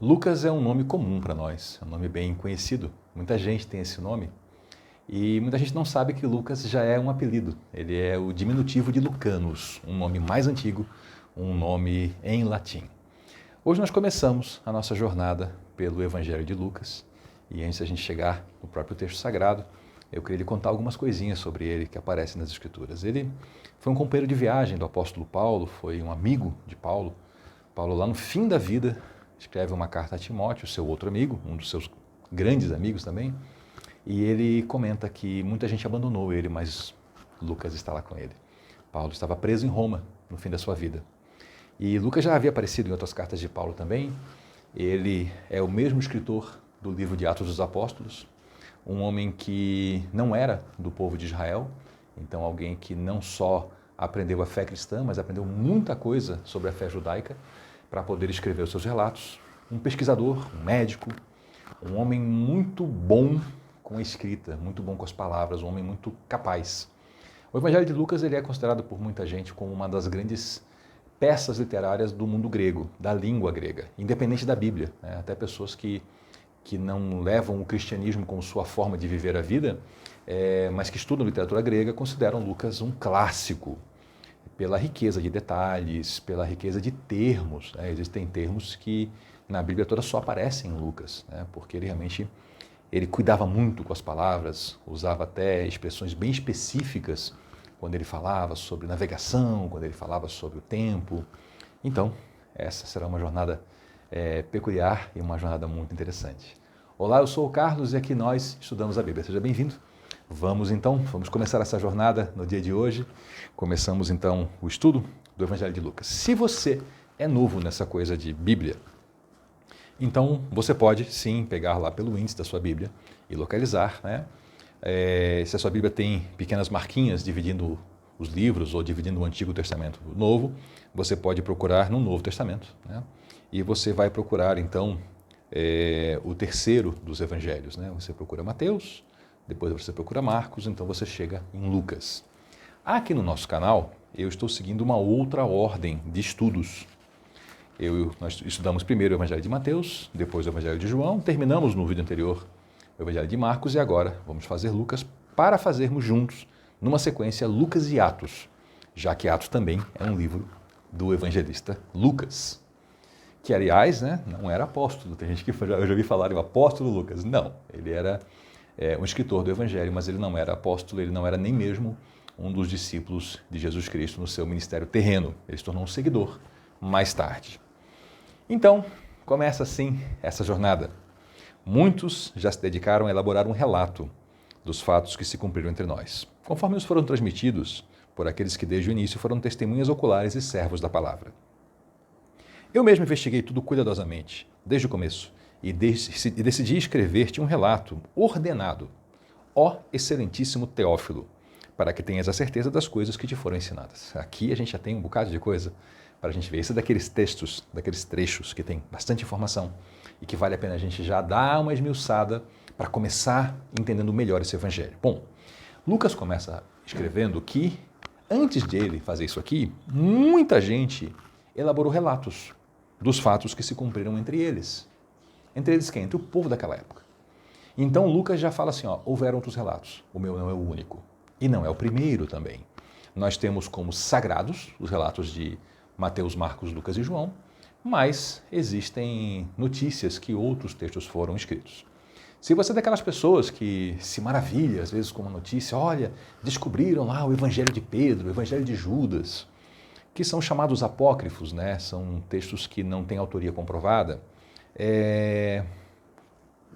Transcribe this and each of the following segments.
Lucas é um nome comum para nós, é um nome bem conhecido. Muita gente tem esse nome e muita gente não sabe que Lucas já é um apelido. Ele é o diminutivo de Lucanus, um nome mais antigo, um nome em latim. Hoje nós começamos a nossa jornada pelo Evangelho de Lucas e antes de a gente chegar no próprio texto sagrado, eu queria lhe contar algumas coisinhas sobre ele que aparecem nas Escrituras. Ele foi um companheiro de viagem do apóstolo Paulo, foi um amigo de Paulo. Paulo, lá no fim da vida, escreve uma carta a Timóteo, seu outro amigo, um dos seus grandes amigos também, e ele comenta que muita gente abandonou ele, mas Lucas está lá com ele. Paulo estava preso em Roma no fim da sua vida. E Lucas já havia aparecido em outras cartas de Paulo também. Ele é o mesmo escritor do livro de Atos dos Apóstolos, um homem que não era do povo de Israel, então alguém que não só aprendeu a fé cristã, mas aprendeu muita coisa sobre a fé judaica para poder escrever os seus relatos. Um pesquisador, um médico, um homem muito bom com a escrita, muito bom com as palavras, um homem muito capaz. O Evangelho de Lucas ele é considerado por muita gente como uma das grandes peças literárias do mundo grego, da língua grega, independente da Bíblia, né? Até pessoas que não levam o cristianismo como sua forma de viver a vida, mas que estudam literatura grega, consideram Lucas um clássico, pela riqueza de detalhes, pela riqueza de termos, né? Existem termos que na Bíblia toda só aparecem em Lucas, né? Porque ele realmente cuidava muito com as palavras, usava até expressões bem específicas quando ele falava sobre navegação, quando ele falava sobre o tempo. Então, essa será uma jornada peculiar e uma jornada muito interessante. Olá, eu sou o Carlos e aqui nós estudamos a Bíblia. Seja bem-vindo. Vamos começar essa jornada no dia de hoje. Começamos então o estudo do Evangelho de Lucas. Se você é novo nessa coisa de Bíblia, então você pode sim pegar lá pelo índice da sua Bíblia e localizar, né? Se a sua Bíblia tem pequenas marquinhas dividindo os livros ou dividindo o Antigo Testamento do Novo, você pode procurar no Novo Testamento, né? E você vai procurar então o terceiro dos Evangelhos, né? Você procura Mateus, depois você procura Marcos, então você chega em Lucas. Aqui no nosso canal, eu estou seguindo uma outra ordem de estudos. Nós estudamos primeiro o Evangelho de Mateus, depois o Evangelho de João, terminamos no vídeo anterior o Evangelho de Marcos e agora vamos fazer Lucas para fazermos juntos, numa sequência, Lucas e Atos, já que Atos também é um livro do evangelista Lucas, que aliás, né, não era apóstolo. Tem gente que eu já ouvi falar em apóstolo Lucas. Não, ele era um escritor do Evangelho, mas ele não era apóstolo, ele não era nem mesmo um dos discípulos de Jesus Cristo no seu ministério terreno. Ele se tornou um seguidor mais tarde. Então, começa assim essa jornada. Muitos já se dedicaram a elaborar um relato dos fatos que se cumpriram entre nós, conforme os foram transmitidos por aqueles que desde o início foram testemunhas oculares e servos da palavra. Eu mesmo investiguei tudo cuidadosamente, desde o começo, e decidi escrever-te um relato ordenado, ó excelentíssimo Teófilo, para que tenhas a certeza das coisas que te foram ensinadas. Aqui a gente já tem um bocado de coisa para a gente ver. Esse é daqueles textos, daqueles trechos que tem bastante informação e que vale a pena a gente já dar uma esmiuçada para começar entendendo melhor esse evangelho. Bom, Lucas começa escrevendo que, antes de ele fazer isso aqui, muita gente elaborou relatos dos fatos que se cumpriram entre eles. Entre eles quem? Entre o povo daquela época. Então Lucas já fala assim, houveram outros relatos, o meu não é o único. E não é o primeiro também. Nós temos como sagrados os relatos de Mateus, Marcos, Lucas e João, mas existem notícias que outros textos foram escritos. Se você é daquelas pessoas que se maravilha, às vezes, com uma notícia, olha, descobriram lá o Evangelho de Pedro, o Evangelho de Judas, que são chamados apócrifos, né? São textos que não têm autoria comprovada.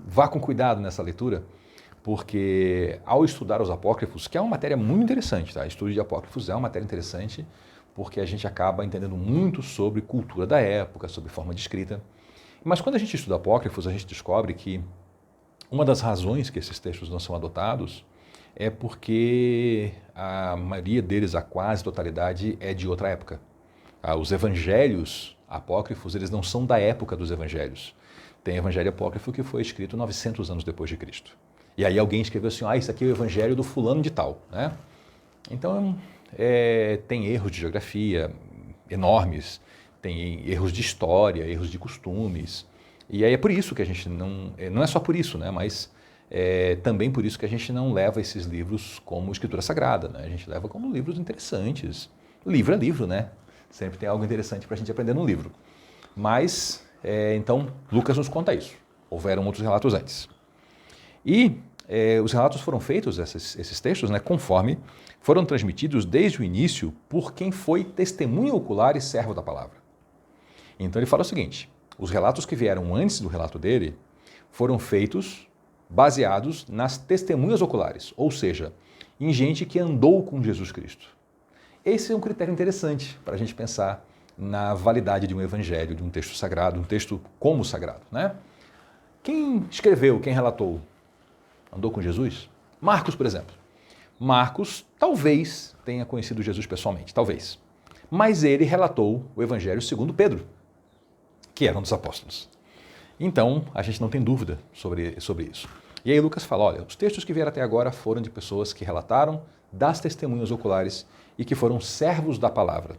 Vá com cuidado nessa leitura, porque ao estudar os apócrifos, que é uma matéria muito interessante, tá? Estudo de apócrifos é uma matéria interessante, porque a gente acaba entendendo muito sobre cultura da época, sobre forma de escrita. Mas quando a gente estuda apócrifos, a gente descobre que uma das razões que esses textos não são adotados é porque a maioria deles, a quase totalidade, é de outra época. Os evangelhos apócrifos, eles não são da época dos evangelhos. Tem evangelho apócrifo que foi escrito 900 anos depois de Cristo. E aí alguém escreveu assim, isso aqui é o evangelho do fulano de tal, né? Então, tem erros de geografia enormes, tem erros de história, erros de costumes, E aí é por isso que a gente não é só por isso, né? Mas também por isso que a gente não leva esses livros como escritura sagrada, né? A gente leva como livros interessantes. Livro é livro, né? Sempre tem algo interessante para a gente aprender num livro. Mas, então, Lucas nos conta isso. Houveram outros relatos antes. E os relatos foram feitos, esses textos, né, conforme foram transmitidos desde o início por quem foi testemunha ocular e servo da palavra. Então ele fala o seguinte: os relatos que vieram antes do relato dele foram feitos baseados nas testemunhas oculares, ou seja, em gente que andou com Jesus Cristo. Esse é um critério interessante para a gente pensar na validade de um evangelho, de um texto sagrado, um texto como sagrado, né? Quem escreveu, quem relatou, andou com Jesus? Marcos, por exemplo. Marcos talvez tenha conhecido Jesus pessoalmente, talvez. Mas ele relatou o evangelho segundo Pedro, que era um dos apóstolos. Então, a gente não tem dúvida sobre isso. E aí Lucas fala, olha, os textos que vieram até agora foram de pessoas que relataram das testemunhas oculares e que foram servos da palavra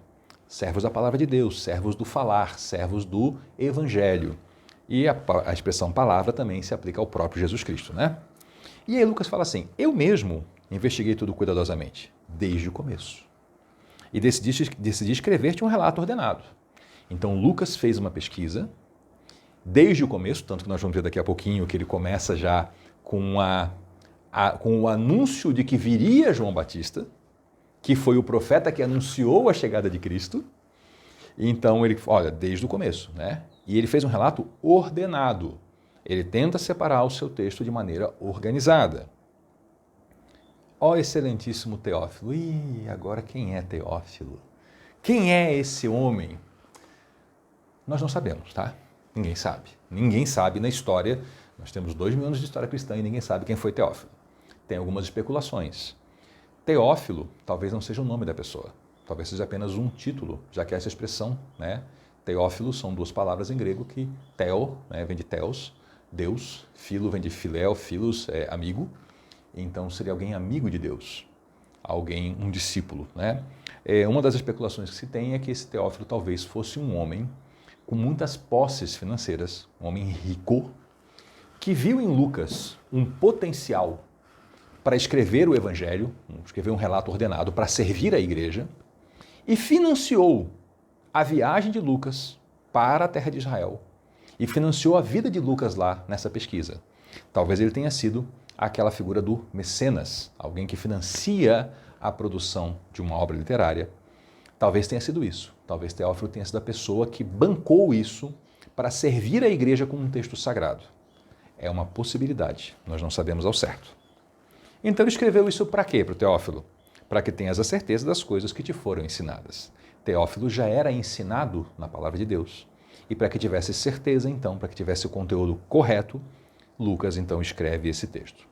de Deus, servos do falar, servos do evangelho. E a expressão palavra também se aplica ao próprio Jesus Cristo, né? E aí Lucas fala assim, eu mesmo investiguei tudo cuidadosamente, desde o começo. E decidi escrever-te um relato ordenado. Então Lucas fez uma pesquisa, desde o começo, tanto que nós vamos ver daqui a pouquinho que ele começa já com o anúncio de que viria João Batista, que foi o profeta que anunciou a chegada de Cristo. Então ele, olha, desde o começo, né? E ele fez um relato ordenado. Ele tenta separar o seu texto de maneira organizada. Ó excelentíssimo Teófilo. Ih, agora quem é Teófilo? Quem é esse homem? Nós não sabemos, tá? Ninguém sabe. Ninguém sabe na história. Nós temos 2000 anos de história cristã e ninguém sabe quem foi Teófilo. Tem algumas especulações. Teófilo talvez não seja o nome da pessoa. Talvez seja apenas um título, já que essa expressão, né? Teófilo são duas palavras em grego que theo, né, vem de theos, Deus, filo vem de filéu, filos é amigo. Então seria alguém amigo de Deus, alguém, um discípulo, né? Uma das especulações que se tem é que esse Teófilo talvez fosse um homem com muitas posses financeiras, um homem rico, que viu em Lucas um potencial para escrever o evangelho, escrever um relato ordenado para servir a igreja, e financiou a viagem de Lucas para a terra de Israel e financiou a vida de Lucas lá nessa pesquisa. Talvez ele tenha sido aquela figura do mecenas, alguém que financia a produção de uma obra literária. Talvez tenha sido isso. Talvez Teófilo tenha sido a pessoa que bancou isso para servir a igreja com um texto sagrado. É uma possibilidade, nós não sabemos ao certo. Então ele escreveu isso para quê, para o Teófilo? Para que tenhas a certeza das coisas que te foram ensinadas. Teófilo já era ensinado na palavra de Deus. E para que tivesse certeza, então, para que tivesse o conteúdo correto, Lucas, então, escreve esse texto.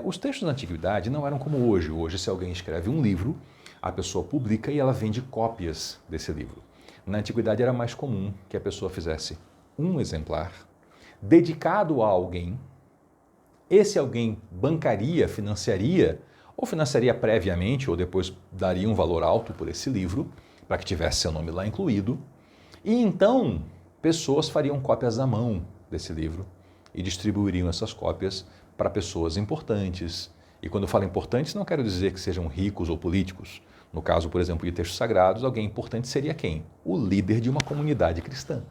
Os textos da antiguidade não eram como hoje. Hoje, se alguém escreve um livro, a pessoa publica e ela vende cópias desse livro. Na antiguidade era mais comum que a pessoa fizesse um exemplar dedicado a alguém. Esse alguém bancaria, financiaria, ou financiaria previamente, ou depois daria um valor alto por esse livro, para que tivesse seu nome lá incluído. E então, pessoas fariam cópias à mão desse livro e distribuiriam essas cópias para pessoas importantes. E quando eu falo importantes, não quero dizer que sejam ricos ou políticos. No caso, por exemplo, de textos sagrados, alguém importante seria quem? O líder de uma comunidade cristã.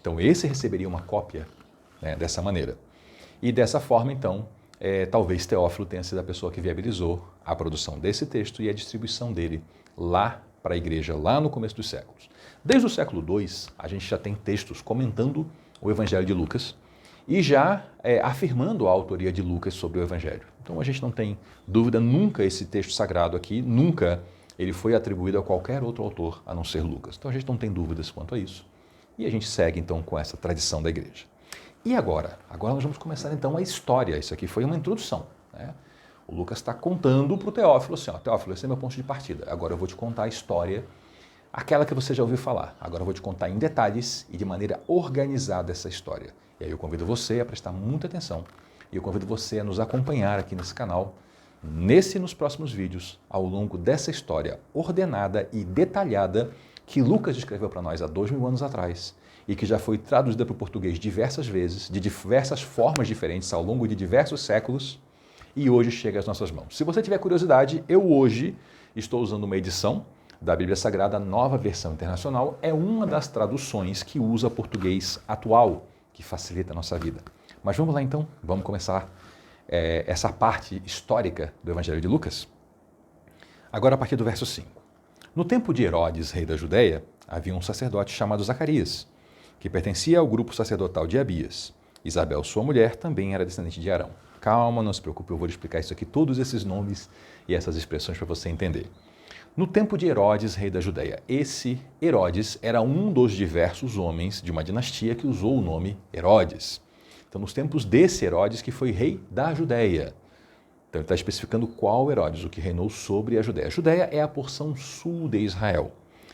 Então, esse receberia uma cópia, né, dessa maneira. E dessa forma, então, talvez Teófilo tenha sido a pessoa que viabilizou a produção desse texto e a distribuição dele lá para a igreja, lá no começo dos séculos. Desde o século II, a gente já tem textos comentando o Evangelho de Lucas e já afirmando a autoria de Lucas sobre o Evangelho. Então a gente não tem dúvida, nunca esse texto sagrado aqui, nunca ele foi atribuído a qualquer outro autor a não ser Lucas. Então a gente não tem dúvidas quanto a isso. E a gente segue então com essa tradição da igreja. E agora? Agora nós vamos começar então a história. Isso aqui foi uma introdução, né? O Lucas está contando para o Teófilo assim, ó, Teófilo, esse é meu ponto de partida. Agora eu vou te contar a história, aquela que você já ouviu falar. Agora eu vou te contar em detalhes e de maneira organizada essa história. E aí eu convido você a prestar muita atenção e eu convido você a nos acompanhar aqui nesse canal, nesse e nos próximos vídeos, ao longo dessa história ordenada e detalhada que Lucas escreveu para nós há 2000 anos atrás e que já foi traduzida para o português diversas vezes, de diversas formas diferentes ao longo de diversos séculos e hoje chega às nossas mãos. Se você tiver curiosidade, eu hoje estou usando uma edição da Bíblia Sagrada, a Nova Versão Internacional, é uma das traduções que usa português atual, que facilita a nossa vida. Mas vamos lá então, vamos começar essa parte histórica do Evangelho de Lucas. Agora a partir do verso 5. No tempo de Herodes, rei da Judéia, havia um sacerdote chamado Zacarias, que pertencia ao grupo sacerdotal de Abias. Isabel, sua mulher, também era descendente de Arão. Calma, não se preocupe, eu vou explicar isso aqui, todos esses nomes e essas expressões para você entender. No tempo de Herodes, rei da Judéia, esse Herodes era um dos diversos homens de uma dinastia que usou o nome Herodes. Então, nos tempos desse Herodes, que foi rei da Judéia. Então, ele está especificando qual Herodes, o que reinou sobre a Judéia. A Judéia é a porção sul de Israel.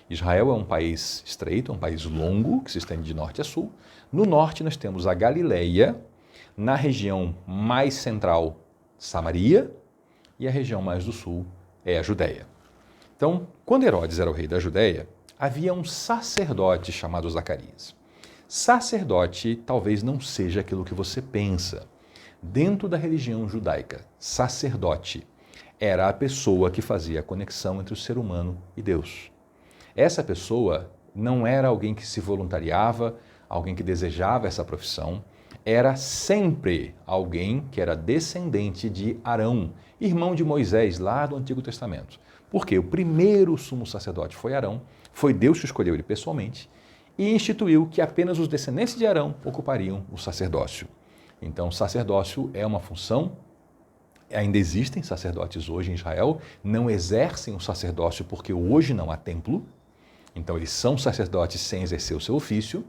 Israel é um país estreito, é um país longo, que se estende de norte a sul. No norte, nós temos a Galileia, na região mais central, Samaria, e a região mais do sul é a Judéia. Então, quando Herodes era o rei da Judéia, havia um sacerdote chamado Zacarias. Sacerdote talvez não seja aquilo que você pensa. Dentro da religião judaica, sacerdote era a pessoa que fazia a conexão entre o ser humano e Deus. Essa pessoa não era alguém que se voluntariava, alguém que desejava essa profissão, era sempre alguém que era descendente de Arão, irmão de Moisés, lá do Antigo Testamento. Porque o primeiro sumo sacerdote foi Arão, foi Deus que escolheu ele pessoalmente e instituiu que apenas os descendentes de Arão ocupariam o sacerdócio. Então, o sacerdócio é uma função, ainda existem sacerdotes hoje em Israel, não exercem o sacerdócio porque hoje não há templo, então eles são sacerdotes sem exercer o seu ofício,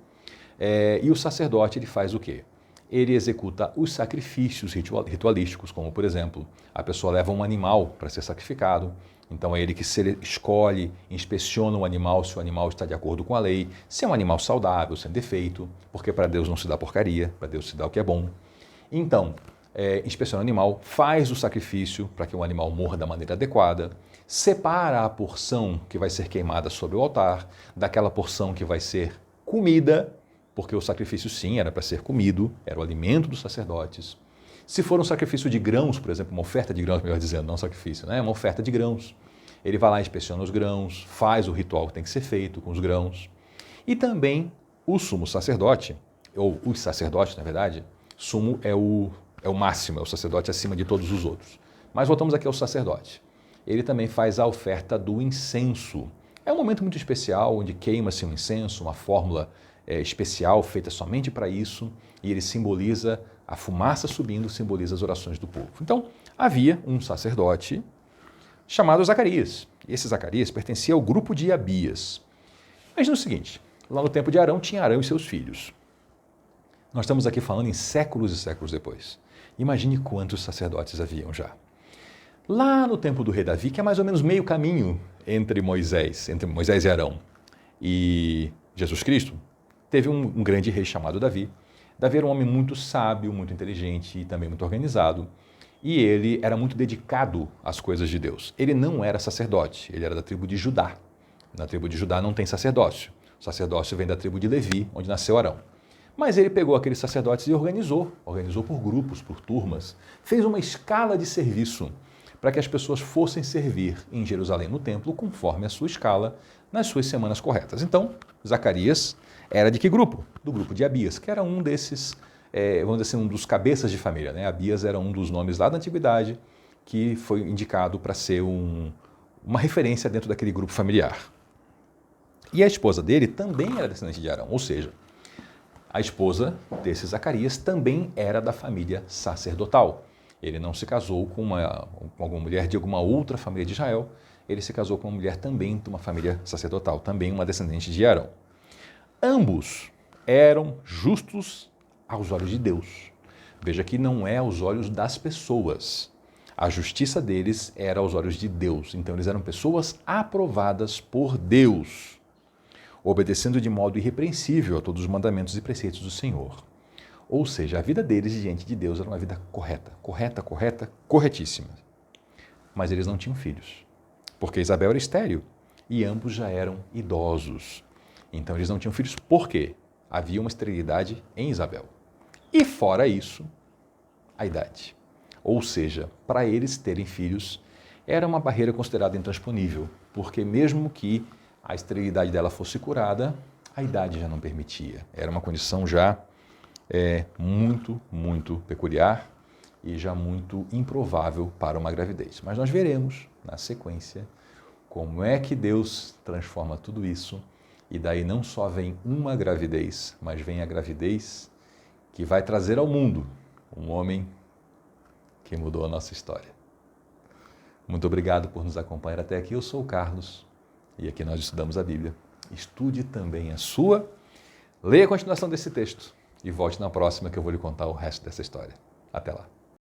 e o sacerdote ele faz o quê? Ele executa os sacrifícios ritualísticos, como por exemplo, a pessoa leva um animal para ser sacrificado, então é ele que escolhe, inspeciona o animal, se o animal está de acordo com a lei, se é um animal saudável, sem defeito, porque para Deus não se dá porcaria, para Deus se dá o que é bom. Então, inspeciona o animal, faz o sacrifício para que o animal morra da maneira adequada, separa a porção que vai ser queimada sobre o altar, daquela porção que vai ser comida, porque o sacrifício sim era para ser comido, era o alimento dos sacerdotes. Se for um sacrifício de grãos, por exemplo, uma oferta de grãos, melhor dizendo, não sacrifício, né? Uma oferta de grãos, ele vai lá, inspeciona os grãos, faz o ritual que tem que ser feito com os grãos. E também o sumo sacerdote, ou os sacerdotes, na verdade, sumo é o máximo, é o sacerdote acima de todos os outros. Mas voltamos aqui ao sacerdote. Ele também faz a oferta do incenso. É um momento muito especial, onde queima-se um incenso, uma fórmula especial feita somente para isso, e ele simboliza, a fumaça subindo simboliza as orações do povo. Então, havia um sacerdote chamado Zacarias. Esse Zacarias pertencia ao grupo de Abias. Mas no seguinte, lá no tempo de Arão, tinha Arão e seus filhos. Nós estamos aqui falando em séculos e séculos depois. Imagine quantos sacerdotes haviam já. Lá no tempo do rei Davi, que é mais ou menos meio caminho entre Moisés e Arão e Jesus Cristo, teve um grande rei chamado Davi. Davi era um homem muito sábio, muito inteligente e também muito organizado. E ele era muito dedicado às coisas de Deus. Ele não era sacerdote, ele era da tribo de Judá. Na tribo de Judá não tem sacerdócio. O sacerdócio vem da tribo de Levi, onde nasceu Arão. Mas ele pegou aqueles sacerdotes e organizou por grupos, por turmas. Fez uma escala de serviço para que as pessoas fossem servir em Jerusalém no templo conforme a sua escala, nas suas semanas corretas. Então, Zacarias era de que grupo? Do grupo de Abias, que era um desses, vamos dizer assim, um dos cabeças de família, né? Abias era um dos nomes lá da antiguidade que foi indicado para ser uma referência dentro daquele grupo familiar. E a esposa dele também era descendente de Arão, ou seja, a esposa desse Zacarias também era da família sacerdotal. Ele não se casou com alguma mulher de alguma outra família de Israel, ele se casou com uma mulher também de uma família sacerdotal, também uma descendente de Arão. Ambos eram justos aos olhos de Deus. Veja que não é aos olhos das pessoas. A justiça deles era aos olhos de Deus. Então eles eram pessoas aprovadas por Deus, obedecendo de modo irrepreensível a todos os mandamentos e preceitos do Senhor. Ou seja, a vida deles diante de Deus era uma vida corretíssima. Mas eles não tinham filhos, porque Isabel era estéril e ambos já eram idosos. Então eles não tinham filhos. Por quê? Havia uma esterilidade em Isabel. E fora isso, a idade. Ou seja, para eles terem filhos, era uma barreira considerada intransponível, porque mesmo que a esterilidade dela fosse curada, a idade já não permitia. Era uma condição já muito, muito peculiar e já muito improvável para uma gravidez. Mas nós veremos, na sequência, como é que Deus transforma tudo isso e daí não só vem uma gravidez, mas vem a gravidez que vai trazer ao mundo um homem que mudou a nossa história. Muito obrigado por nos acompanhar até aqui. Eu sou o Carlos e aqui nós estudamos a Bíblia. Estude também a sua, leia a continuação desse texto e volte na próxima que eu vou lhe contar o resto dessa história. Até lá.